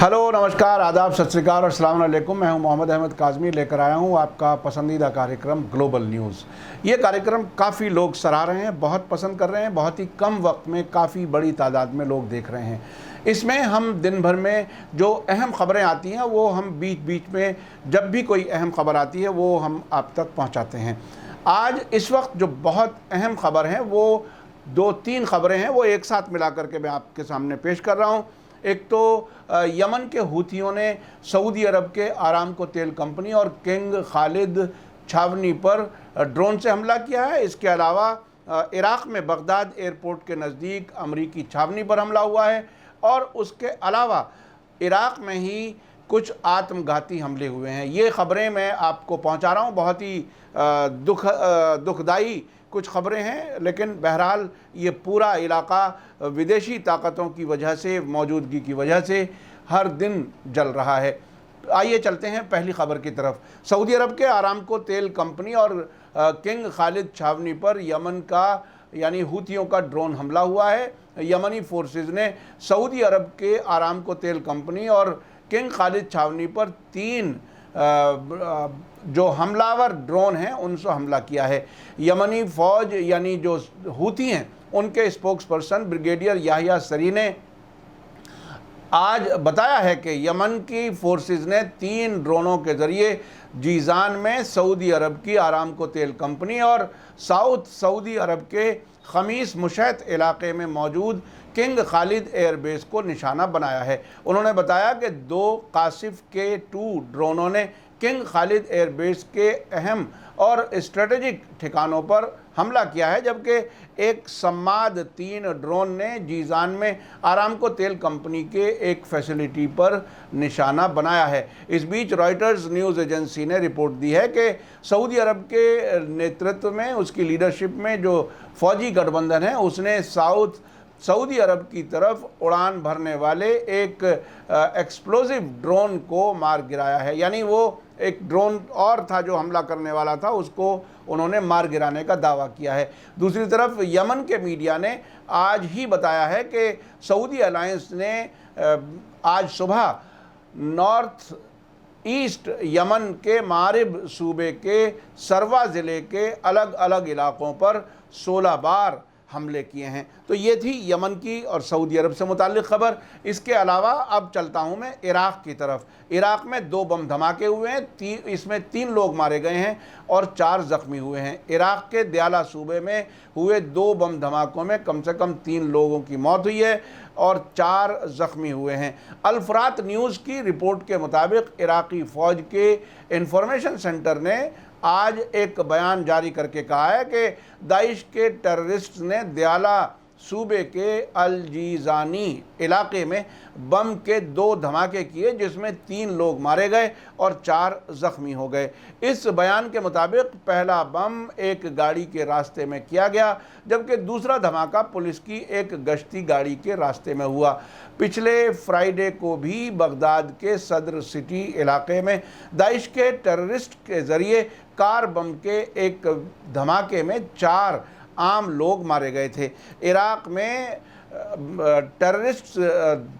Hello, नमस्कार, आदाब, सत श्री अकाल और अस्सलाम वालेकुम। मैं हूं मोहम्मद अहमद काज़मी, लेकर आया हूं आपका पसंदीदा कार्यक्रम ग्लोबल न्यूज़। ये कार्यक्रम काफ़ी लोग सराह रहे हैं, बहुत पसंद कर रहे हैं। बहुत ही कम वक्त में काफ़ी बड़ी तादाद में लोग देख रहे हैं। इसमें हम दिन भर में जो अहम ख़बरें आती हैं वो हम बीच बीच में जब भी कोई अहम ख़बर आती है वो हम आप तक पहुँचाते हैं। आज इस वक्त जो बहुत अहम ख़बर है वो दो तीन ख़बरें हैं, वो एक साथ मिला करके मैं आपके सामने पेश कर रहा हूँ। एक तो यमन के हूथियों ने सऊदी अरब के आरामको तेल कंपनी और किंग खालिद छावनी पर ड्रोन से हमला किया है। इसके अलावा इराक़ में बगदाद एयरपोर्ट के नज़दीक अमरीकी छावनी पर हमला हुआ है और उसके अलावा इराक़ में ही कुछ आत्मघाती हमले हुए हैं। ये ख़बरें मैं आपको पहुंचा रहा हूं। बहुत ही दुखदाई कुछ ख़बरें हैं, लेकिन बहरहाल ये पूरा इलाका विदेशी ताकतों की वजह से, मौजूदगी की वजह से हर दिन जल रहा है। आइए चलते हैं पहली ख़बर की तरफ। सऊदी अरब के आरामको तेल कंपनी और किंग खालिद छावनी पर यमन का यानी हूथियों का ड्रोन हमला हुआ है। यमनी फोर्सेस ने सऊदी अरब के आरामको तेल कंपनी और किंग खालिद छावनी पर तीन जो हमलावर ड्रोन हैं उनसे हमला किया है। यमनी फ़ौज यानी जो हूती हैं उनके स्पोक्स पर्सन ब्रिगेडियर याहिया सरी ने आज बताया है कि यमन की फोर्सेस ने 3 ड्रोनों के ज़रिए जीज़ान में सऊदी अरब की आरामको तेल कंपनी और साउथ सऊदी अरब के खमीस मुशहत इलाके में मौजूद किंग खालिद एयरबेस को निशाना बनाया है। उन्होंने बताया कि 2 कासिफ के 2 ड्रोनों ने किंग खालिद एयरबेस के अहम और स्ट्रेटेजिक ठिकानों पर हमला किया है, जबकि एक सम्माद 3 ड्रोन ने जीज़ान में आरामको तेल कंपनी के एक फैसिलिटी पर निशाना बनाया है। इस बीच रॉयटर्स न्यूज़ एजेंसी ने रिपोर्ट दी है कि सऊदी अरब के नेतृत्व में, उसकी लीडरशिप में जो फ़ौजी गठबंधन है उसने साउथ सऊदी अरब की तरफ उड़ान भरने वाले एक एक्सप्लोजिव ड्रोन को मार गिराया है। यानी वो एक ड्रोन और था जो हमला करने वाला था, उसको उन्होंने मार गिराने का दावा किया है। दूसरी तरफ यमन के मीडिया ने आज ही बताया है कि सऊदी अलायंस ने आज सुबह नॉर्थ ईस्ट यमन के मारिब सूबे के सरवा ज़िले के अलग अलग इलाक़ों पर 16 बार हमले किए हैं। तो ये थी यमन की और सऊदी अरब से मुताल्लिक़ ख़बर। इसके अलावा अब चलता हूँ मैं इराक़ की तरफ। इराक़ में 2 बम धमाके हुए हैं, इसमें 3 लोग मारे गए हैं और 4 ज़ख्मी हुए हैं। इराक़ के दयाला सूबे में हुए 2 बम धमाकों में कम से कम 3 लोगों की मौत हुई है और 4 ज़ख्मी हुए हैं। अल-फ़रात न्यूज़ की रिपोर्ट के मुताबिक इराक़ी फ़ौज के इंफॉर्मेशन सेंटर ने आज एक बयान जारी करके कहा है कि दाइश के टेररिस्ट ने दयाला सूबे के अल-जीज़ानी इलाके में बम के 2 धमाके किए, जिसमें 3 लोग मारे गए और 4 ज़ख्मी हो गए। इस बयान के मुताबिक पहला बम एक गाड़ी के रास्ते में किया गया, जबकि दूसरा धमाका पुलिस की एक गश्ती गाड़ी के रास्ते में हुआ। पिछले फ्राइडे को भी बगदाद के सदर सिटी इलाके में दाइश के टेररिस्ट के ज़रिए कार बम के एक धमाके में 4 आम लोग मारे गए थे। इराक़ में टेररिस्ट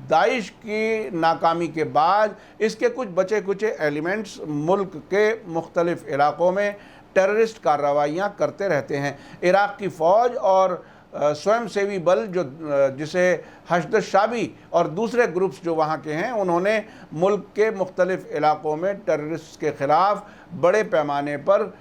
दाइश की नाकामी के बाद इसके कुछ बचे कुचे एलिमेंट्स मुल्क के मुख्तलिफ़ इलाक़ों में टेररिस्ट कार्रवाइयाँ करते रहते हैं। इराक़ की फ़ौज और स्वयंसेवी बल जिसे हश्द शाबी और दूसरे ग्रुप्स जो वहाँ के हैं, उन्होंने मुल्क के मुख्तलिफ़ इलाक़ों में टेररिस्ट के ख़िलाफ़ बड़े पैमाने पर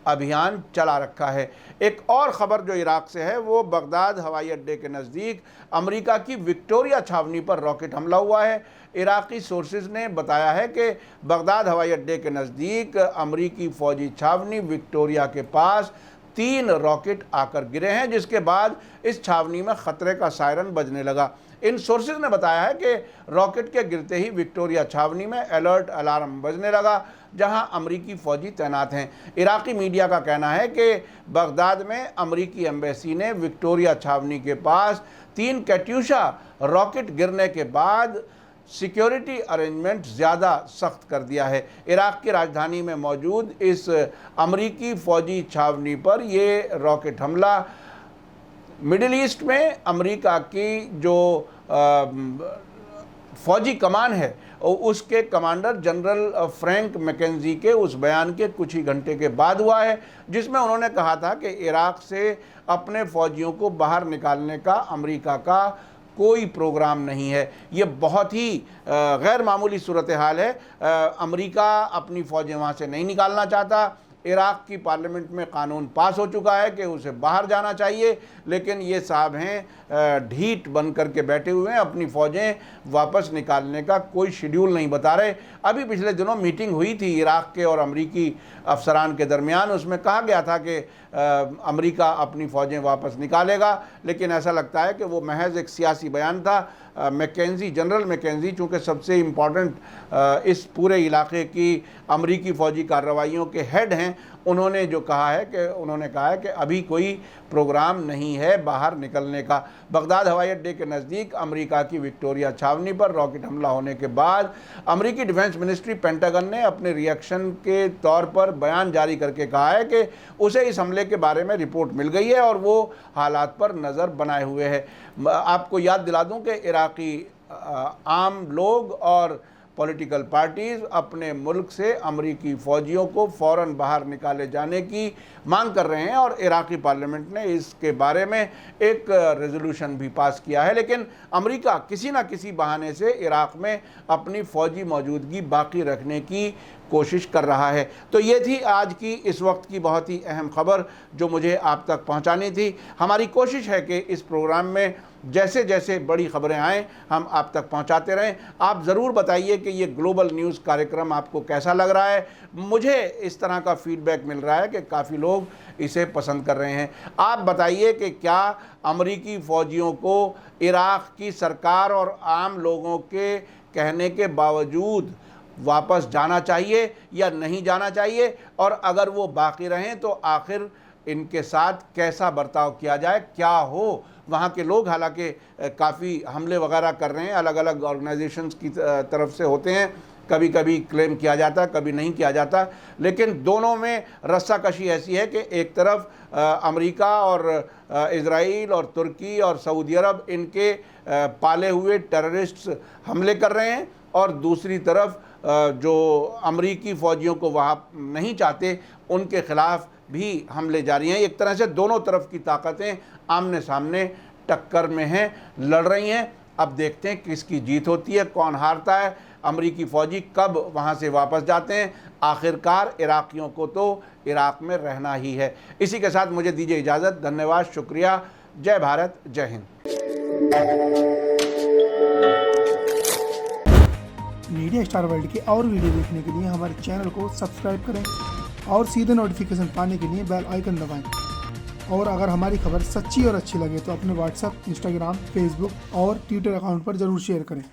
अभियान चला रखा है। एक और ख़बर जो इराक़ से है वो बगदाद हवाई अड्डे के नज़दीक अमेरिका की विक्टोरिया छावनी पर रॉकेट हमला हुआ है। इराक़ी सोर्सेज ने बताया है कि बगदाद हवाई अड्डे के नज़दीक अमेरिकी फ़ौजी छावनी विक्टोरिया के पास 3 रॉकेट आकर गिरे हैं, जिसके बाद इस छावनी में ख़तरे का सायरन बजने लगा। इन सोर्सेज ने बताया है कि रॉकेट के गिरते ही विक्टोरिया छावनी में अलर्ट अलार्म बजने लगा, जहां अमरीकी फ़ौजी तैनात हैं। इराक़ी मीडिया का कहना है कि बगदाद में अमरीकी एम्बेसी ने विक्टोरिया छावनी के पास 3 कैट्यूशा रॉकेट गिरने के बाद सिक्योरिटी अरेंजमेंट ज़्यादा सख्त कर दिया है। इराक़ की राजधानी में मौजूद इस अमरीकी फ़ौजी छावनी पर ये रॉकेट हमला मिडिल ईस्ट में अमेरिका की जो फौजी कमान है और उसके कमांडर जनरल फ्रैंक मैकेंजी के उस बयान के कुछ ही घंटे के बाद हुआ है, जिसमें उन्होंने कहा था कि इराक से अपने फौजियों को बाहर निकालने का अमेरिका का कोई प्रोग्राम नहीं है। ये बहुत ही गैर मामूली सूरत हाल है। अमेरिका अपनी फ़ौजें वहाँ से नहीं निकालना चाहता। इराक की पार्लियामेंट में कानून पास हो चुका है कि उसे बाहर जाना चाहिए, लेकिन ये साहब हैं ढीठ बन कर के बैठे हुए हैं, अपनी फ़ौजें वापस निकालने का कोई शेड्यूल नहीं बता रहे। अभी पिछले दिनों मीटिंग हुई थी इराक के और अमरीकी अफसरान के दरमियान, उसमें कहा गया था कि अमेरिका अपनी फ़ौजें वापस निकालेगा, लेकिन ऐसा लगता है कि वो महज एक सियासी बयान था। मैकेंजी, जनरल मैकेंजी चूँकि सबसे इम्पॉर्टेंट इस पूरे इलाके की अमरीकी फ़ौजी कार्रवाइयों के हेड हैं, उन्होंने कहा है कि अभी कोई प्रोग्राम नहीं है बाहर निकलने का। बगदाद हवाई अड्डे के नज़दीक अमेरिका की विक्टोरिया छावनी पर रॉकेट हमला होने के बाद अमेरिकी डिफेंस मिनिस्ट्री पेंटागन ने अपने रिएक्शन के तौर पर बयान जारी करके कहा है कि उसे इस हमले के बारे में रिपोर्ट मिल गई है और वो हालात पर नज़र बनाए हुए है। आपको याद दिला दूं कि इराकी आम लोग और पॉलिटिकल पार्टीज़ अपने मुल्क से अमरीकी फ़ौजियों को फ़ौरन बाहर निकाले जाने की मांग कर रहे हैं और इराकी पार्लियामेंट ने इसके बारे में एक रेजोल्यूशन भी पास किया है। लेकिन अमेरिका किसी न किसी बहाने से इराक में अपनी फ़ौजी मौजूदगी बाकी रखने की कोशिश कर रहा है। तो ये थी आज की इस वक्त की बहुत ही अहम खबर जो मुझे आप तक पहुंचानी थी। हमारी कोशिश है कि इस प्रोग्राम में जैसे जैसे बड़ी खबरें आएँ हम आप तक पहुंचाते रहें। आप ज़रूर बताइए कि ये ग्लोबल न्यूज़ कार्यक्रम आपको कैसा लग रहा है। मुझे इस तरह का फीडबैक मिल रहा है कि काफ़ी लोग इसे पसंद कर रहे हैं। आप बताइए कि क्या अमरीकी फ़ौजियों को इराक की सरकार और आम लोगों के कहने के बावजूद वापस जाना चाहिए या नहीं जाना चाहिए, और अगर वो बाकी रहें तो आखिर इनके साथ कैसा बर्ताव किया जाए, क्या हो। वहाँ के लोग हालांकि काफ़ी हमले वगैरह कर रहे हैं, अलग अलग ऑर्गेनाइजेशंस की तरफ से होते हैं, कभी कभी क्लेम किया जाता है, कभी नहीं किया जाता, लेकिन दोनों में रस्साकशी ऐसी है कि एक तरफ अमेरिका और इज़राइल और तुर्की और सऊदी अरब इनके पाले हुए टेररिस्ट्स हमले कर रहे हैं, और दूसरी तरफ जो अमरीकी फ़ौजियों को वहाँ नहीं चाहते उनके ख़िलाफ़ भी हमले जारी हैं। एक तरह से दोनों तरफ की ताकतें आमने सामने टक्कर में हैं, लड़ रही हैं। अब देखते हैं किसकी जीत होती है, कौन हारता है, अमरीकी फ़ौजी कब वहाँ से वापस जाते हैं। आखिरकार इराकियों को तो इराक में रहना ही है। इसी के साथ मुझे दीजिए इजाज़त। धन्यवाद, शुक्रिया। जय भारत, जय हिंद। मीडिया स्टार वर्ल्ड के और वीडियो देखने के लिए हमारे चैनल को सब्सक्राइब करें और सीधे नोटिफिकेशन पाने के लिए बेल आइकन दबाएं। और अगर हमारी खबर सच्ची और अच्छी लगे तो अपने व्हाट्सएप, इंस्टाग्राम, फेसबुक और ट्विटर अकाउंट पर ज़रूर शेयर करें।